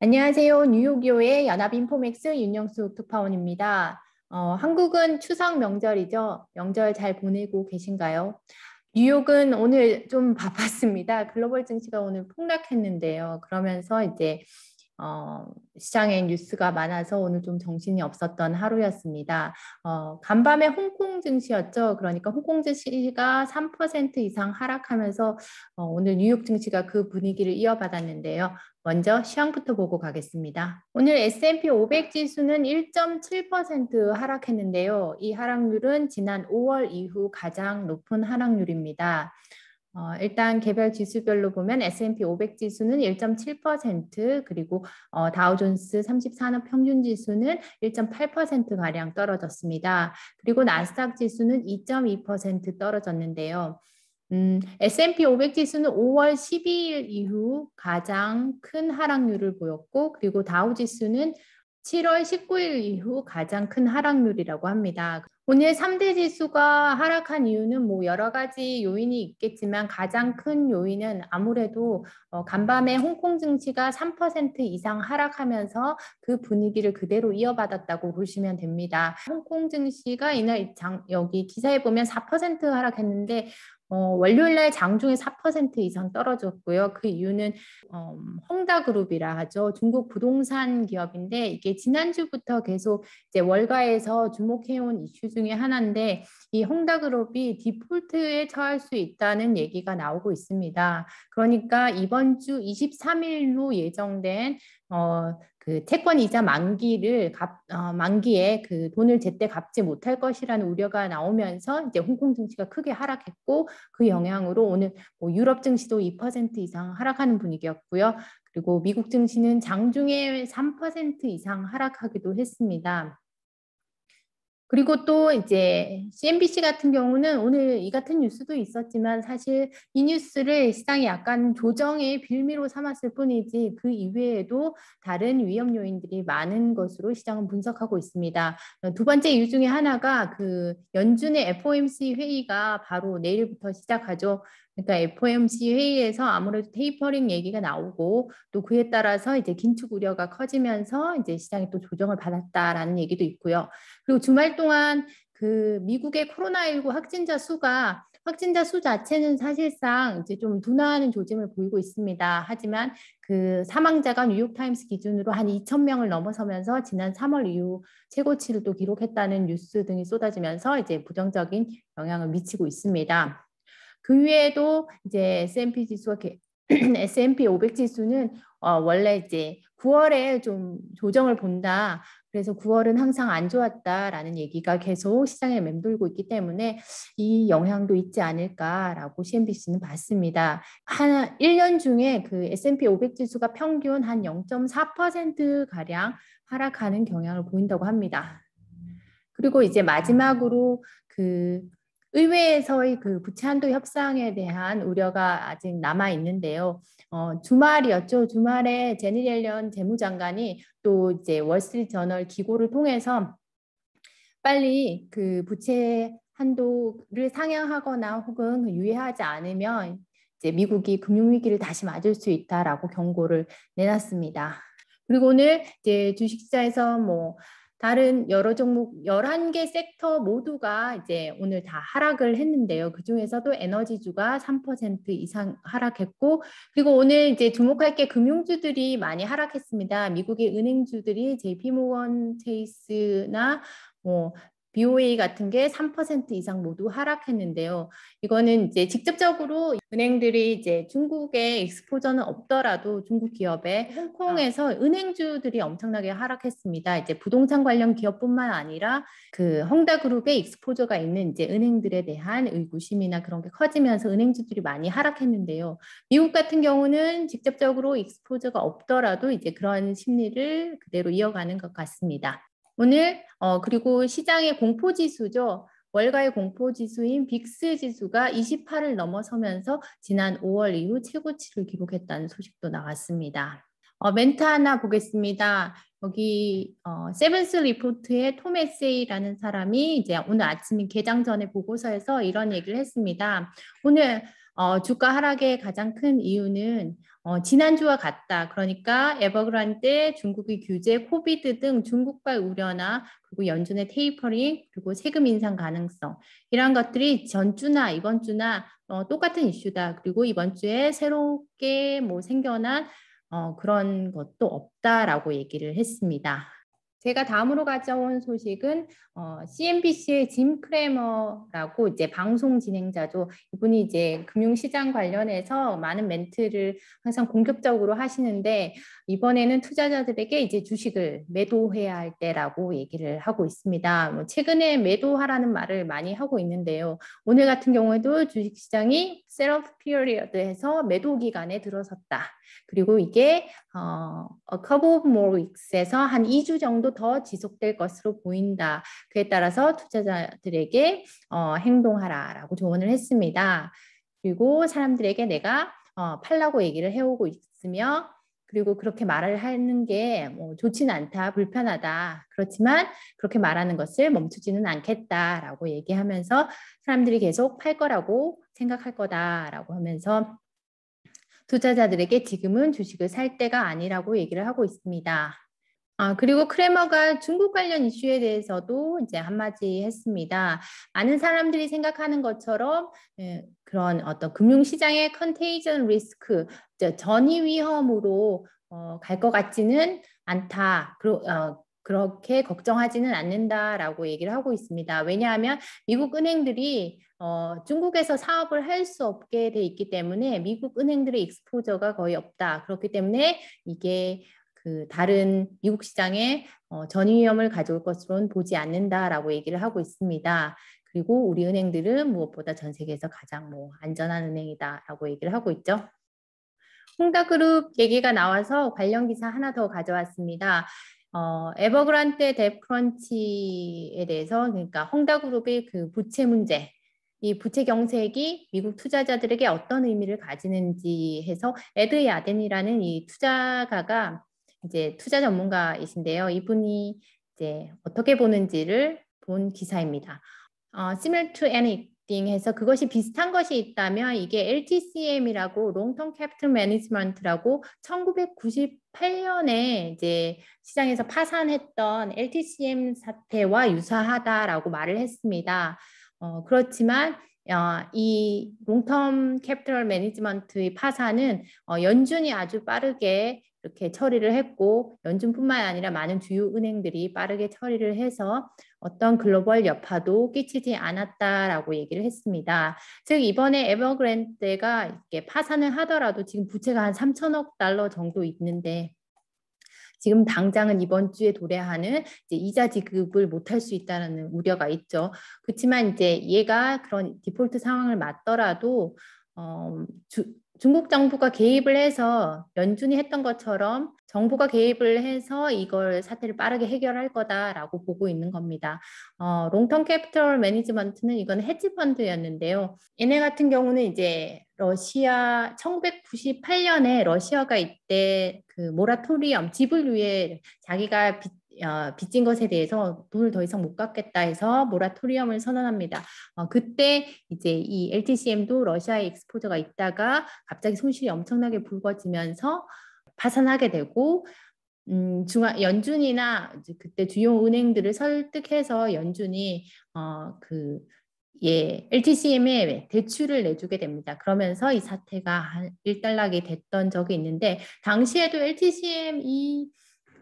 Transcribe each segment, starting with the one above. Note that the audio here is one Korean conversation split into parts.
안녕하세요. 뉴욕교회 연합인포맥스 윤영수 특파원입니다. 한국은 추석 명절이죠. 명절 잘 보내고 계신가요? 뉴욕은 오늘 좀 바빴습니다. 글로벌 증시가 오늘 폭락했는데요. 그러면서 이제 시장에 뉴스가 많아서 오늘 좀 정신이 없었던 하루였습니다. 간밤에 홍콩 증시였죠. 그러니까 홍콩 증시가 3% 이상 하락하면서 오늘 뉴욕 증시가 그 분위기를 이어받았는데요. 먼저 시황부터 보고 가겠습니다. 오늘 S&P 500 지수는 1.7% 하락했는데요. 이 하락률은 지난 5월 이후 가장 높은 하락률입니다. 일단 개별 지수별로 보면 S&P 500 지수는 1.7%, 그리고 다우존스 34산업 평균 지수는 1.8%가량 떨어졌습니다. 그리고 나스닥 지수는 2.2% 떨어졌는데요. S&P 500 지수는 5월 12일 이후 가장 큰 하락률을 보였고, 그리고 다우 지수는 7월 19일 이후 가장 큰 하락률이라고 합니다. 오늘 3대 지수가 하락한 이유는 뭐 여러 가지 요인이 있겠지만 가장 큰 요인은 아무래도 간밤에 홍콩 증시가 3% 이상 하락하면서 그 분위기를 그대로 이어받았다고 보시면 됩니다. 홍콩 증시가 이날 여기 기사에 보면 4% 하락했는데 월요일 날 장중에 4% 이상 떨어졌고요. 그 이유는 헝다그룹이라 하죠. 중국 부동산 기업인데 이게 지난주부터 계속 이제 월가에서 주목해온 이슈 중에 하나인데 이 헝다그룹이 디폴트에 처할 수 있다는 얘기가 나오고 있습니다. 그러니까 이번 주 23일로 예정된 그 채권 이자 만기에 그 돈을 제때 갚지 못할 것이라는 우려가 나오면서 이제 홍콩 증시가 크게 하락했고 그 영향으로 오늘 뭐 유럽 증시도 2% 이상 하락하는 분위기였고요. 그리고 미국 증시는 장중에 3% 이상 하락하기도 했습니다. 그리고 또 이제 CNBC 같은 경우는 오늘 이 같은 뉴스도 있었지만 사실 이 뉴스를 시장이 약간 조정의 빌미로 삼았을 뿐이지 그 이외에도 다른 위험 요인들이 많은 것으로 시장은 분석하고 있습니다. 두 번째 이유 중에 하나가 그 연준의 FOMC 회의가 바로 내일부터 시작하죠. 그러니까 FOMC 회의에서 아무래도 테이퍼링 얘기가 나오고 또 그에 따라서 이제 긴축 우려가 커지면서 이제 시장이 또 조정을 받았다라는 얘기도 있고요. 그리고 주말 동안 그 미국의 코로나19 확진자 수 자체는 사실상 이제 좀 둔화하는 조짐을 보이고 있습니다. 하지만 그 사망자가 뉴욕타임스 기준으로 한 2천 명을 넘어서면서 지난 3월 이후 최고치를 또 기록했다는 뉴스 등이 쏟아지면서 이제 부정적인 영향을 미치고 있습니다. 그 위에도 이제 S&P 지수가 S&P 500 지수는 원래 이제 9월에 좀 조정을 본다. 그래서 9월은 항상 안 좋았다라는 얘기가 계속 시장에 맴돌고 있기 때문에 이 영향도 있지 않을까라고 CNBC는 봤습니다. 한 1년 중에 그 S&P 500 지수가 평균 한 0.4%가량 하락하는 경향을 보인다고 합니다. 그리고 이제 마지막으로 그 의회에서의 그 부채 한도 협상에 대한 우려가 아직 남아 있는데요. 주말이었죠. 주말에 제니 옐런 재무장관이 또 이제 월스트리트 저널 기고를 통해서 빨리 그 부채 한도를 상향하거나 혹은 유예하지 않으면 이제 미국이 금융위기를 다시 맞을 수 있다라고 경고를 내놨습니다. 그리고 오늘 이제 주식시장에서 뭐 다른 여러 종목 11개 섹터 모두가 이제 오늘 다 하락을 했는데요. 그중에서도 에너지주가 3% 이상 하락했고, 그리고 오늘 이제 주목할 게 금융주들이 많이 하락했습니다. 미국의 은행주들이 JP모건 체이스나 뭐 BOA 같은 게 3% 이상 모두 하락했는데요. 이거는 이제 직접적으로 은행들이 이제 중국에 익스포저는 없더라도 중국 기업에 홍콩에서 은행주들이 엄청나게 하락했습니다. 이제 부동산 관련 기업뿐만 아니라 그 헝다그룹에 익스포저가 있는 이제 은행들에 대한 의구심이나 그런 게 커지면서 은행주들이 많이 하락했는데요. 미국 같은 경우는 직접적으로 익스포저가 없더라도 이제 그런 심리를 그대로 이어가는 것 같습니다. 오늘 그리고 시장의 공포지수죠. 월가의 공포지수인 빅스 지수가 28을 넘어서면서 지난 5월 이후 최고치를 기록했다는 소식도 나왔습니다. 멘트 하나 보겠습니다. 여기 세븐스 리포트의 톰 에세이라는 사람이 이제 오늘 아침 개장 전에 보고서에서 이런 얘기를 했습니다. 오늘 주가 하락의 가장 큰 이유는 지난주와 같다. 그러니까 에버그란데, 중국의 규제, 코비드 등 중국발 우려나 그리고 연준의 테이퍼링, 그리고 세금 인상 가능성 이러한 것들이 전주나 이번 주나 똑같은 이슈다. 그리고 이번 주에 새롭게 뭐 생겨난 그런 것도 없다라고 얘기를 했습니다. 제가 다음으로 가져온 소식은 CNBC의 짐 크레머라고 이제 방송 진행자죠. 이분이 이제 금융시장 관련해서 많은 멘트를 항상 공격적으로 하시는데 이번에는 투자자들에게 이제 주식을 매도해야 할 때라고 얘기를 하고 있습니다. 뭐 최근에 매도하라는 말을 많이 하고 있는데요. 오늘 같은 경우에도 주식시장이 셋업 피리어드에서 매도 기간에 들어섰다. 그리고 이게 a couple of more weeks에서 한 2주 정도 더 지속될 것으로 보인다. 그에 따라서 투자자들에게 행동하라라고 조언을 했습니다. 그리고 사람들에게 내가 팔라고 얘기를 해오고 있으며 그리고 그렇게 말을 하는 게 뭐 좋지는 않다, 불편하다. 그렇지만 그렇게 말하는 것을 멈추지는 않겠다라고 얘기하면서 사람들이 계속 팔 거라고 생각할 거다라고 하면서 투자자들에게 지금은 주식을 살 때가 아니라고 얘기를 하고 있습니다. 그리고 크레머가 중국 관련 이슈에 대해서도 이제 한마디 했습니다. 많은 사람들이 생각하는 것처럼 그런 어떤 금융시장의 컨테이전 리스크, 전이 위험으로 갈 것 같지는 않다. 그렇게 걱정하지는 않는다라고 얘기를 하고 있습니다. 왜냐하면 미국 은행들이 중국에서 사업을 할 수 없게 돼 있기 때문에 미국 은행들의 익스포저가 거의 없다. 그렇기 때문에 이게 그 다른 미국 시장에 전이 위험을 가져올 것으로는 보지 않는다라고 얘기를 하고 있습니다. 그리고 우리 은행들은 무엇보다 전 세계에서 가장 뭐 안전한 은행이다라고 얘기를 하고 있죠. 홍다그룹 얘기가 나와서 관련 기사 하나 더 가져왔습니다. 에버그란데 뎁크런치에 대해서 그러니까 홍다그룹의 그 부채 문제, 이 부채 경색이 미국 투자자들에게 어떤 의미를 가지는지 해서 에드 야덴이라는 이 투자가가 이제 투자 전문가이신데요. 이분이 이제 어떻게 보는지를 본 기사입니다. similar to anything 해서 그것이 비슷한 것이 있다면 이게 LTCM이라고 Long-Term Capital Management라고 1998년에 이제 시장에서 파산했던 LTCM 사태와 유사하다라고 말을 했습니다. 그렇지만 이 롱텀 캐피털 매니지먼트의 파산은 연준이 아주 빠르게 이렇게 처리를 했고 연준뿐만 아니라 많은 주요 은행들이 빠르게 처리를 해서 어떤 글로벌 여파도 끼치지 않았다라고 얘기를 했습니다. 즉 이번에 에버그랜드가 이렇게 파산을 하더라도 지금 부채가 한 3천억 달러 정도 있는데 지금 당장은 이번 주에 도래하는 이제 이자 지급을 못할 수 있다는 우려가 있죠. 그렇지만 이제 얘가 그런 디폴트 상황을 맞더라도 중국 정부가 개입을 해서 연준이 했던 것처럼 정부가 개입을 해서 이걸 사태를 빠르게 해결할 거다라고 보고 있는 겁니다. 롱텀 캐피털 매니지먼트는 이건 헤지 펀드였는데요. 얘네 같은 경우는 이제 러시아 1998년에 러시아가 이때 그 모라토리엄 지불유예 자기가 빚진 것에 대해서 돈을 더 이상 못 갚겠다 해서 모라토리엄을 선언합니다. 그때 이제 이 LTCM도 러시아에 익스포저가 있다가 갑자기 손실이 엄청나게 불거지면서 파산하게 되고 연준이나 그때 주요 은행들을 설득해서 연준이 LTCM에 대출을 내주게 됩니다. 그러면서 이 사태가 일단락이 됐던 적이 있는데 당시에도 LTCM 이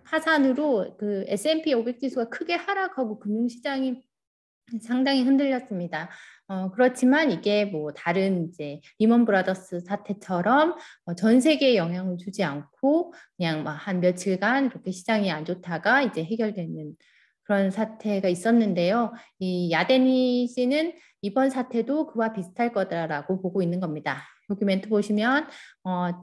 파산으로 그 S&P 500 지수가 크게 하락하고 금융시장이 상당히 흔들렸습니다. 그렇지만 이게 뭐 다른 이제 리먼 브라더스 사태처럼 전 세계에 영향을 주지 않고 그냥 한 며칠간 이렇게 시장이 안 좋다가 이제 해결되는 그런 사태가 있었는데요. 이 야데니 씨는 이번 사태도 그와 비슷할 거다라고 보고 있는 겁니다. 여기 멘트 보시면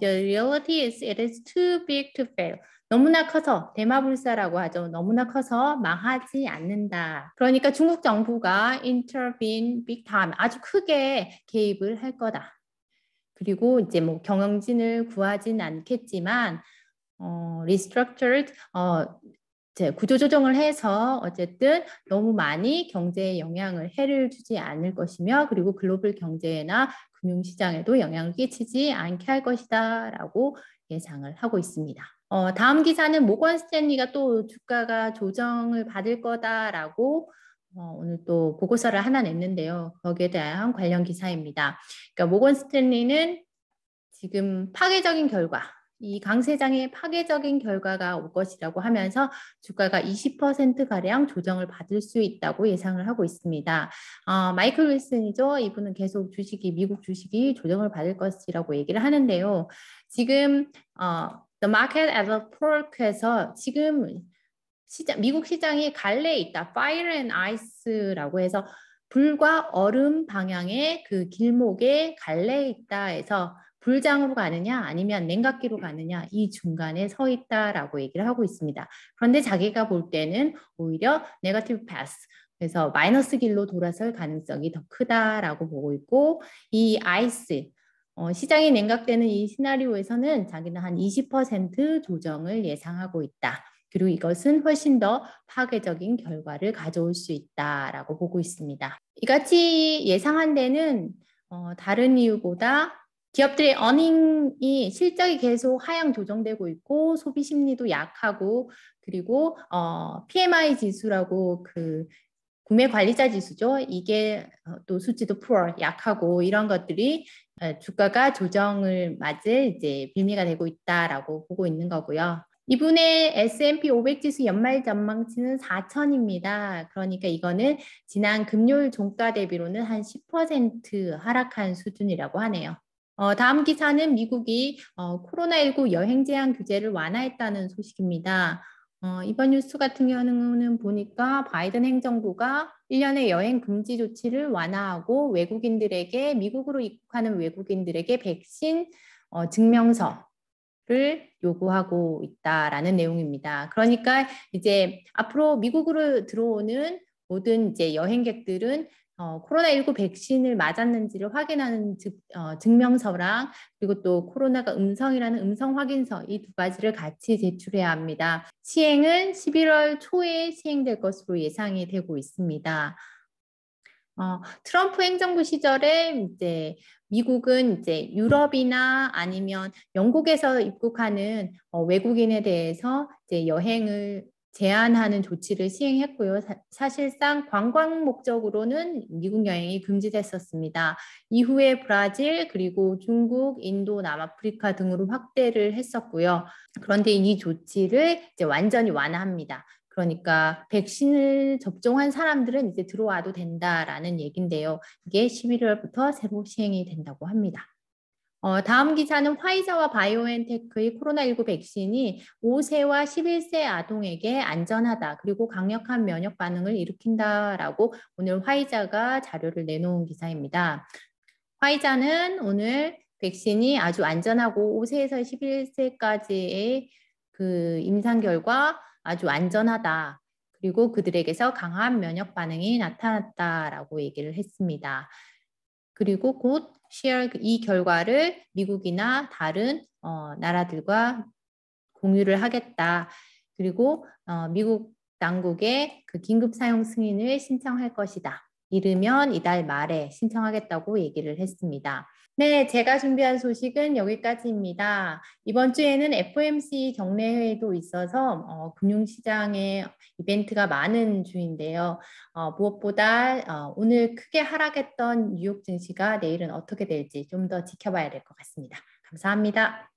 The reality is it is too big to fail. 너무나 커서 대마불사라고 하죠. 너무나 커서 망하지 않는다. 그러니까 중국 정부가 intervene big time 아주 크게 개입을 할 거다. 그리고 이제 뭐 경영진을 구하진 않겠지만 restructured 구조조정을 해서 어쨌든 너무 많이 경제에 영향을 해를 주지 않을 것이며 그리고 글로벌 경제나 금융시장에도 영향을 끼치지 않게 할 것이다 라고 예상을 하고 있습니다. 다음 기사는 모건 스탠리가 또 주가가 조정을 받을 거다라고 오늘 또 보고서를 하나 냈는데요. 거기에 대한 관련 기사입니다. 그러니까 모건 스탠리는 지금 파괴적인 결과, 이 강세장의 파괴적인 결과가 올 것이라고 하면서 주가가 20%가량 조정을 받을 수 있다고 예상을 하고 있습니다. 마이클 윌슨이죠. 이분은 계속 미국 주식이 조정을 받을 것이라고 얘기를 하는데요. 지금 The Market as a Pork에서 지금 미국 시장이 갈래에 있다. Fire and Ice라고 해서 불과 얼음 방향의 그 길목에 갈래에 있다 해서 불장으로 가느냐 아니면 냉각기로 가느냐 이 중간에 서 있다라고 얘기를 하고 있습니다. 그런데 자기가 볼 때는 오히려 네거티브 패스 그래서 마이너스 길로 돌아설 가능성이 더 크다라고 보고 있고 이 아이스 시장이 냉각되는 이 시나리오에서는 자기는 한 20% 조정을 예상하고 있다. 그리고 이것은 훨씬 더 파괴적인 결과를 가져올 수 있다라고 보고 있습니다. 이같이 예상한 데는 다른 이유보다 기업들의 어닝이 실적이 계속 하향 조정되고 있고 소비 심리도 약하고 그리고 PMI 지수라고 그 구매 관리자 지수죠. 이게 또 수치도 poor, 약하고 이런 것들이 주가가 조정을 맞을 이제 빌미가 되고 있다라고 보고 있는 거고요. 이분의 S&P 500 지수 연말 전망치는 4천입니다. 그러니까 이거는 지난 금요일 종가 대비로는 한 10% 하락한 수준이라고 하네요. 다음 기사는 미국이 코로나19 여행 제한 규제를 완화했다는 소식입니다. 이번 뉴스 같은 경우는 보니까 바이든 행정부가 1년의 여행 금지 조치를 완화하고 외국인들에게 미국으로 입국하는 외국인들에게 백신 증명서를 요구하고 있다라는 내용입니다. 그러니까 이제 앞으로 미국으로 들어오는 모든 이제 여행객들은 코로나19 백신을 맞았는지를 확인하는 증명서랑 그리고 또 코로나가 음성이라는 음성 확인서 이 두 가지를 같이 제출해야 합니다. 시행은 11월 초에 시행될 것으로 예상이 되고 있습니다. 트럼프 행정부 시절에 이제 미국은 이제 유럽이나 아니면 영국에서 입국하는 외국인에 대해서 이제 여행을 제한하는 조치를 시행했고요. 사실상 관광 목적으로는 미국 여행이 금지됐었습니다. 이후에 브라질 그리고 중국, 인도, 남아프리카 등으로 확대를 했었고요. 그런데 이 조치를 이제 완전히 완화합니다. 그러니까 백신을 접종한 사람들은 이제 들어와도 된다라는 얘긴데요. 이게 11월부터 새로 시행이 된다고 합니다. 다음 기사는 화이자와 바이오엔테크의 코로나19 백신이 5세와 11세 아동에게 안전하다. 그리고 강력한 면역 반응을 일으킨다라고 오늘 화이자가 자료를 내놓은 기사입니다. 화이자는 오늘 백신이 아주 안전하고 5세에서 11세까지의 그 임상 결과 아주 안전하다. 그리고 그들에게서 강한 면역 반응이 나타났다라고 얘기를 했습니다. 그리고 곧 이 결과를 미국이나 다른 나라들과 공유를 하겠다. 그리고 미국 당국에 그 긴급 사용 승인을 신청할 것이다. 이르면 이달 말에 신청하겠다고 얘기를 했습니다. 네, 제가 준비한 소식은 여기까지입니다. 이번 주에는 FOMC 경례회도 있어서 금융시장에 이벤트가 많은 주인데요. 무엇보다 오늘 크게 하락했던 뉴욕 증시가 내일은 어떻게 될지 좀 더 지켜봐야 될 것 같습니다. 감사합니다.